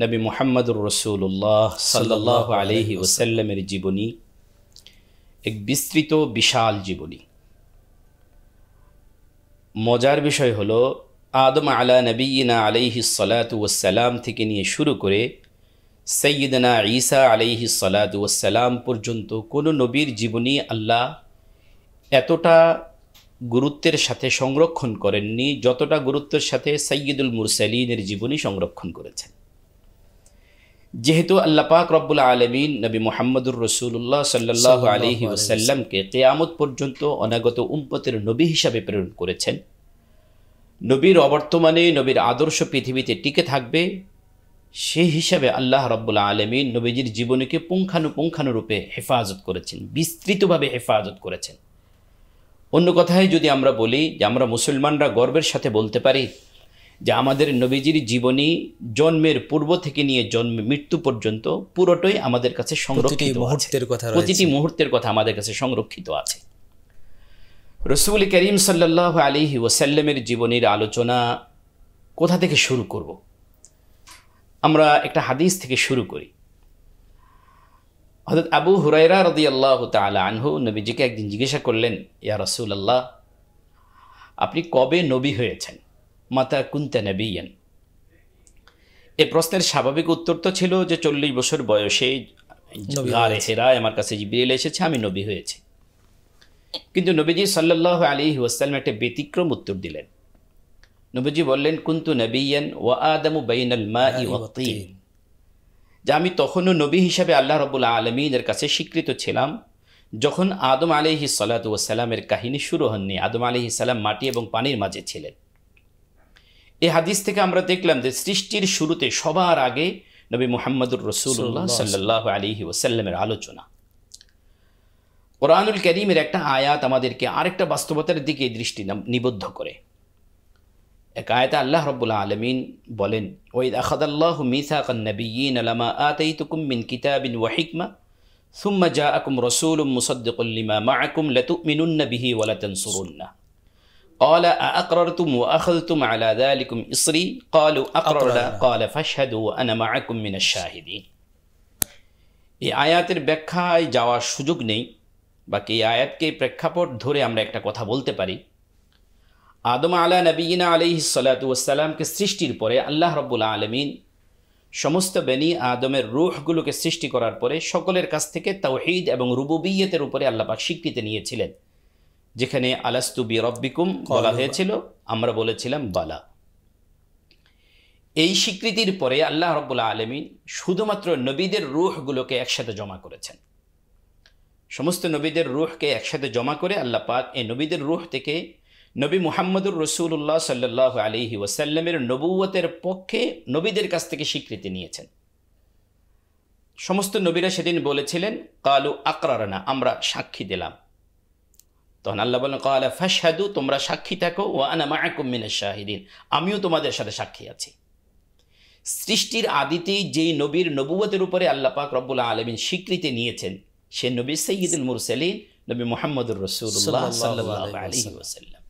নবী মুহাম্মদুর রাসূলুল্লাহ সাল্লাল্লাহু আলাইহি ওয়াসাল্লামের জীবনী এক বিস্তৃত বিশাল জীবনী। মজার বিষয় হলো আদম আলা নবিয়িনা আলাইহিস সালাতু ওয়াসসালাম থেকে নিয়ে শুরু করে সাইয়্যিদনা ঈসা আলাইহিস সালাতু ওয়াসসালাম পর্যন্ত কোনো নবীর জীবনী আল্লাহ এতটা গুরুত্বের সাথে সংরক্ষণ করেননি যতটা গুরুত্বের সাথে সাইয়্যিদুল মুরসালিনের জীবনী সংরক্ষণ করেছেন। যেহেতু আল্লাহ পাক রব্বুল আলামিন নবী মুহাম্মদুর রাসূলুল্লাহ সাল্লাল্লাহু আলাইহি ওয়াসাল্লামকে কিয়ামত পর্যন্ত অনাগত উম্মতের নবী হিসাবে প্রেরণ করেছেন, নবীর অবর্তমানে নবীর আদর্শ পৃথিবীতে টিকে থাকবে সেই হিসাবে আল্লাহ রব্বুল আলামিন নবীজির জীবনীকে পুঙ্খানুপুঙ্খানুরূপে হেফাজত করেছেন, বিস্তৃতভাবে হেফাজত করেছেন। অন্য কথায় যদি আমরা বলি যে আমরা মুসলমানরা গর্বের সাথে বলতে পারি যে আমাদের নবীজির জীবনী জন্মের পূর্ব থেকে নিয়ে মৃত্যু পর্যন্ত পুরোটাই আমাদের কাছে সংরক্ষিত আছে, প্রতিটি মুহূর্তের কথা আমাদের কাছে সংরক্ষিত আছে। রাসূল করিম সাল্লাল্লাহু আলাইহি ওয়াসাল্লামের জীবনীর আলোচনা কোথা থেকে শুরু করব? আমরা একটা হাদিস থেকে শুরু করি। হযরত আবু হুরায়রা রাদিয়াল্লাহু তাআলা আনহু নবীজিকে একদিন জিজ্ঞাসা করলেন, ইয়া রাসূলুল্লাহ, আপনি কবে নবী হয়েছেন? মাতা কুনতা নবিয়ান। এই প্রশ্নের স্বাভাবিক উত্তর তো ছিল যে 40 বছর বয়সে গারে হেরায় আমার কাছে জিবরিল এসেছে, আমি নবী হয়েছি। কিন্তু নবীজি সাল্লাল্লাহু আলাইহি ওয়াসাল্লাম একটা ব্যতিক্রম উত্তর দিলেন। নবীজি বললেন, কুনতু নবিয়ান ওয়া আদামু বাইনাল মাই ওয়াত তিন, যে আমি তখনও নবী হিসাবে আল্লাহ রাব্বুল আলামিনের কাছে স্বীকৃত ছিলাম যখন আদম আলাইহিস সালাতু ওয়াসসালামের কাহিনী শুরু হয়নি। আদম আলাইহিস সালাম মাটি এবং পানির মাঝে ছিলেন। এই হাদিস থেকে আমরা দেখলাম যে সৃষ্টির শুরুতে সবার আগে নবী মুহাম্মদুর রাসূলুল্লাহ সাল্লাল্লাহু আলাইহি ওয়াসাল্লামের আলোচনা। কোরআনুল কারীমের একটা আয়াত আমাদেরকে আরেকটা বাস্তবতার দিকে দৃষ্টি নিবদ্ধ করে। এক আয়াতে আল্লাহ রাব্বুল আলামিন বলেন, ওয়াইদ আখাযাল্লাহু মিসাকান নাবিয়্যিনা লামা আতাইতুকুম মিন কিতাবিন ওয়া হিকমা সুম্মা জাআকুম রাসূলুম মুসাদ্দিকুল লিমা মাআকুম লাতু'মিনুন্না বিহি ওয়া লাতানসুরুন্না قال أأقررتم وأخذتم على ذلكم إصري قالوا أقررنا قال فاشهدوا وأنا معكم من الشاهدين। এই আয়াতের ব্যাখ্যায় যাওয়ার সুযোগ নেই, বাকি এই আয়াতকে প্রেক্ষাপট ধরে আমরা একটা কথা বলতে পারি। আদম আলা নবিয়িনা আলাইহিস সালাতু ওয়াসসালামকে সৃষ্টির পরে আল্লাহ রাব্বুল আলামিন সমস্ত বনি আদমের রূহগুলোকে সৃষ্টি করার পরে সকলের কাছ থেকে তাওহীদ এবং রুবুবিয়্যতের উপরে আল্লাহ পাক স্বীকৃতি নিয়েছিলেন। যেখানে আলাস্তু বিরব্বিকুম বলা হয়েছিল, আমরা বলেছিলাম বালা। এই স্বীকৃতির পরে আল্লাহ রাব্বুল আলামিন শুধুমাত্র নবীদের রূহগুলোকে একসাথে জমা করেছেন। সমস্ত নবীদের রূহকে একসাথে জমা করে আল্লাহ পাক এই নবীদের রূহ থেকে নবী মুহাম্মদুর রাসূলুল্লাহ সাল্লাল্লাহু আলাইহি ওয়াসাল্লামের নবুয়তের পক্ষে নবীদের কাছ থেকে স্বীকৃতি নিয়েছেন। সমস্ত নবীরা সেদিন বলেছিলেন, কালু আকরারনা, আমরা সাক্ষী দিলাম। তখন আল্লাহ বলেন, ক্বালা ফাশহাদু, তোমরা সাক্ষী থাকো, ওয়া আনা মাআকুম মিনাশ শাহিদিন, আমিও তোমাদের সাথে সাক্ষী আছি। সৃষ্টির আদিতেই যেই নবীর নবুয়তের উপরে আল্লাহ পাক রব্বুল আলামিন স্বীকৃতি নিয়েছেন সে নবী সাইয়্যিদুল মুরসালিন নবী মুহাম্মদুর রাসূলুল্লাহ সাল্লাল্লাহু আলাইহি ওয়াসাল্লাম।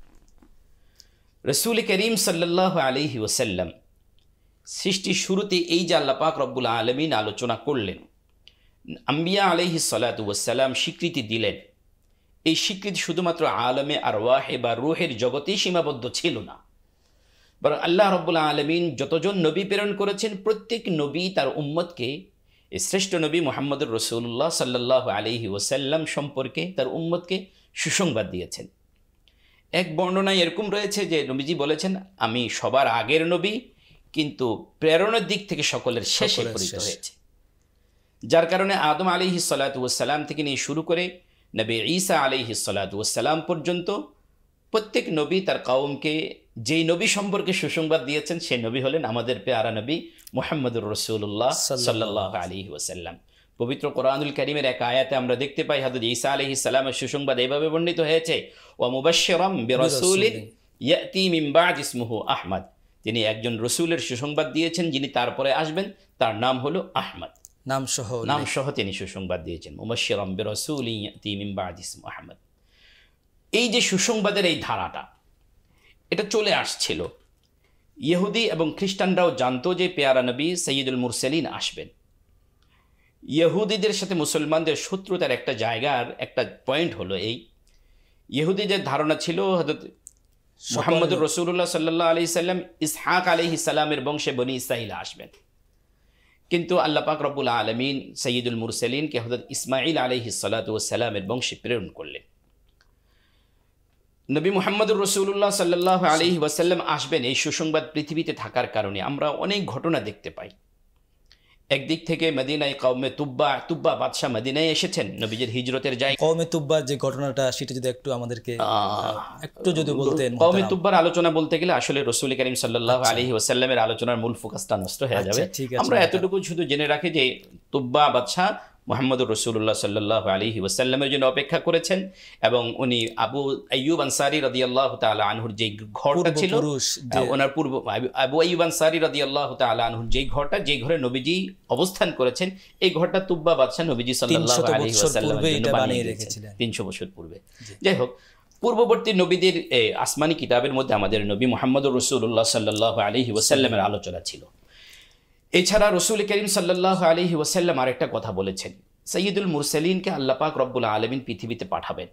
রাসূল করিম সাল্লাল্লাহু আলাইহি ওয়াসাল্লাম সৃষ্টির শুরুতে এই যে আল্লাহ পাক রব্বুল আলামিন আলোচনা করলেন, আম্বিয়া আলাইহিস সালাতু ওয়াসসালাম স্বীকৃতি দিলেন, এই স্বীকৃতি শুধুমাত্র আলমে আরওয়াহে বা রূহের জগতেই সীমাবদ্ধ ছিল না, বরং আল্লাহ রাব্বুল আলামিন যতজন নবী প্রেরণ করেছেন প্রত্যেক নবী তার উম্মতকে এই শ্রেষ্ঠ নবী মুহাম্মদুর রাসূলুল্লাহ সাল্লাল্লাহু আলাইহি ওয়াসাল্লাম সম্পর্কে তার উম্মতকে সুসংবাদ দিয়েছেন। এক বর্ণনায় এরকম রয়েছে যে নবীজি বলেছেন, আমি সবার আগের নবী, কিন্তু প্রেরণের দিক থেকে সকলের শেষে পরিণত হয়েছে। যার কারণে আদম আলাইহিস সালাতু ওয়াসসালাম থেকে নিয়ে শুরু করে নবী ঈসা আলাইহিস সালাতু ওয়াসসালাম পর্যন্ত প্রত্যেক নবী তার কওমকে যেই নবী সম্পর্কে সুসংবাদ দিয়েছেন সেই নবী হলেন আমাদের পেয়ারা নবী মুহাম্মদুর রাসূলুল্লাহ সাল্লাল্লাহু আলাইহি ওয়াসাল্লাম। পবিত্র কোরআনুল কারীমের এক আয়াতে আমরা দেখতে পাই হযরত ঈসা আলাইহিস সালামের সুসংবাদ এইভাবে বর্ণিত হয়েছে, ওয়া মুবাশশিরাম বিরাসূলিন ইয়াতি মিন বা'দি ইসমুহু আহমদ, তিনি একজন রাসূলের সুসংবাদ দিয়েছেন যিনি তারপরে আসবেন, তার নাম হলো আহমদ। নাম সহ তিনি সুসংবাদ দিয়েছেন, মুবাশশিরাম বিরাসূলিন ইয়াতি মিন বা'দি ইসমুহু আহমদ। এই যে সুসংবাদের এই ধারাটা এটা চলে আসছিল, ইহুদি এবং খ্রিস্টানরাও জানতো যে পেয়ারা নবী সৈয়দুল মুরসালিন আসবেন। ইহুদিদের সাথে মুসলমানদের শত্রুতার একটা জায়গার একটা পয়েন্ট হলো এই, ইহুদিদের ধারণা ছিল হযরত মুহাম্মদুর রাসূলুল্লাহ সাল্লাল্লাহু আলাইহি সাল্লাম ইসহাক আলাইহিস সালামের বংশে বনি ইসরাঈল আসবেন, কিন্তু আল্লাহ পাক রব্বুল আলামিন সৈয়দুল মুরসালিনকে হযরত ইসমাঈল আলাইহিস সালাতু ওয়াস সালামের বংশে প্রেরণ করলেন। নবী মুহাম্মদুর রাসূলুল্লাহ সাল্লাল্লাহু আলাইহি ওয়াসাল্লাম আসবেন এই সুসংবাদ পৃথিবীতে থাকার কারণে আমরা অনেক ঘটনা দেখতে পাই। একদিক থেকে মদিনায় কওমে তুব্বা বাদশাহ মদিনায় এসেছেন, নবীজির হিজরতের জায়গা। কওমে তুব্বার যে ঘটনাটা সেটা যদি একটু আমাদেরকে একটু যদি বলতেন। কওমে তুব্বার আলোচনা বলতে গেলে আসলে রাসূল করিম সাল্লাল্লাহু আলাইহি ওয়াসাল্লামের আলোচনার মূল ফোকাসটা নষ্ট হয়ে যাবে। আমরা এতটুকু শুধু জেনে রাখি যে তুব্বা বাদশাহ মুহাম্মদুর রাসূলুল্লাহ সাল্লাল্লাহু আলাইহি ওয়াসাল্লামের জন্য অপেক্ষা করেছেন এবং উনি আবু আইয়ুব আনসারী রাদিয়াল্লাহু তাআলা আনহুর যে ঘরটা ছিল, ওনার পূর্ব আবু আইয়ুব আনসারী রাদিয়াল্লাহু তাআলা আনহুর যে ঘরটা, যে ঘরে নবীজি অবস্থান করেছেন, এই ঘরটা তুব্বা বাদশাহ নবীজি সাল্লাল্লাহু আলাইহি ওয়াসাল্লামের জন্য বানিয়ে রেখেছিলেন 300 বছর পূর্বে। যাই হোক, পূর্ববর্তী নবীদের আসমানি কিতাবের মধ্যে আমাদের নবী মুহাম্মদুর রাসূলুল্লাহ সাল্লাল্লাহু আলাইহি ওয়াসাল্লামের আলোচনা ছিল। এছাড়া রাসূল করিম সাল্লাল্লাহু আলাইহি ওয়াসাল্লাম আরেকটা কথা বলেছেন, সৈয়দুল মুরসালিনকে আল্লাহ পাক রব্বুল আলামিন পৃথিবীতে পাঠাবেন।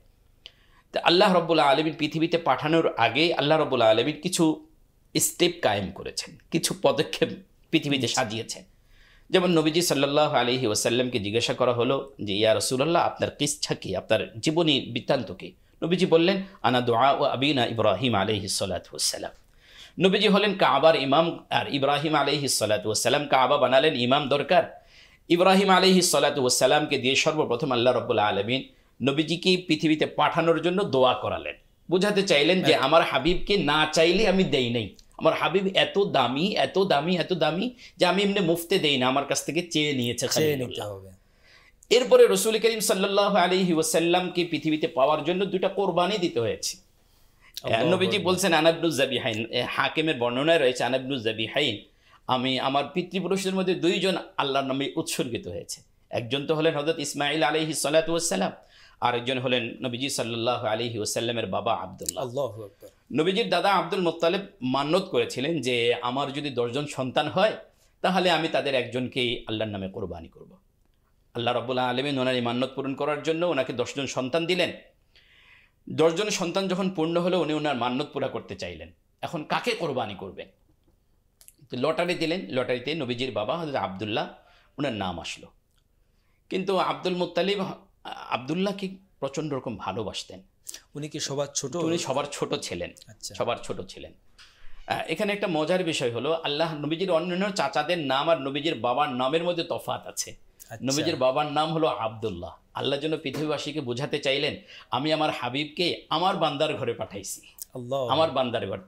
তো আল্লাহ রব্বুল আলামিন পৃথিবীতে পাঠানোর আগে আল্লাহ রব্বুল আলামিন কিছু স্টেপ কায়েম করেছেন, কিছু পদক্ষেপ পৃথিবীতে সাজিয়েছেন। যেমন নবীজি সাল্লাল্লাহু আলাইহি ওয়াসাল্লামকে জিজ্ঞাসা করা হলো যে ইয়া রাসূলুল্লাহ, আপনার কিসছা কি, আপনার জীবনী বৃত্তান্ত কি? নবীজি বললেন আনা দুআ ও আবিনা ইব্রাহিম আলাইহিস সালাতু ওয়াস সালাম। নবীজি হলেন কাবার ইমাম, আর ইব্রাহিম আলাইহিস সালাতু ওয়াস সালাম কাবা বানালেন, ইমাম দরকার। ইব্রাহিম আলাইহিস সালাতু ওয়াস সালামকে দিয়ে সর্বপ্রথম আল্লাহ রাব্বুল আলামিন নবীজিকে পৃথিবীতে পাঠানোর জন্য দোয়া করালেন। বুঝাতে চাইলেন যে আমার হাবিবকে না চাইলে আমি দেই নাই, আমার হাবিব এত দামি এত দামি এত দামি যে আমি এমনি মুফতে দেই না, আমার কাছ থেকে চেয়ে নিয়েছে খলিলুল্লাহ। এরপরে রাসূল করিম সাল্লাল্লাহু আলাইহি ওয়াসাল্লামকে পৃথিবীতে পাওয়ার জন্য দুইটা কোরবানি দিতে হয়েছে। নবীজি বলছেন আনাবনু যাবিহাইন, হাকিমের বর্ণনায় রয়েছে আনাবনু যাবিহাইন, আমি আমার পিতৃপুরুষদের মধ্যে দুইজন আল্লাহর নামে উৎসর্গিত হয়েছে। একজন তো হলেন হযরত ইসমাঈল আলাইহিস সালাতু ওয়াস সালাম, আরেকজন হলেন নবীজি সাল্লাল্লাহু আলাইহি ওয়াসাল্লামের বাবা আব্দুল্লাহ। আল্লাহু আকবার। নবীজির দাদা আব্দুল মুত্তালিব মান্যত করেছিলেন যে আমার যদি 10 জন সন্তান হয় তাহলে আমি তাদের একজনকেই আল্লাহর নামে কোরবানি করব। আল্লাহ রাব্বুল আলামিন ওনার এই মান্যত পূরণ করার জন্য ওনাকে 10 জন সন্তান দিলেন। 10 জন সন্তান যখন পূর্ণ হলো উনি ওনার মান্যত পুরা করতে চাইলেন, এখন কাকে কোরবানি করবেন? তো লটারি দিলেন, লটারিতে নবীজির বাবা হযরত আব্দুল্লাহ ওনার নাম আসলো। কিন্তু আব্দুল মুত্তালিব আব্দুল্লাহকে প্রচণ্ড রকম ভালোবাসতেন। উনি কি সবার ছোট? উনি সবার ছোট ছিলেন, সবার ছোট ছিলেন। এখানে একটা মজার বিষয় হলো আল্লাহ নবীজির অন্যান্য চাচাদের নাম আর নবীজির বাবার নামের মধ্যে তফাৎ আছে। নবীজির বাবার নাম হলো আব্দুল্লাহ। আল্লাহ যেন পৃথিবীবাসীকে বোঝাতে চাইলেন আমি আমার হাবিবকে আমার বান্দার ঘরে পাঠাইছি, আমার বান্দার ঘর।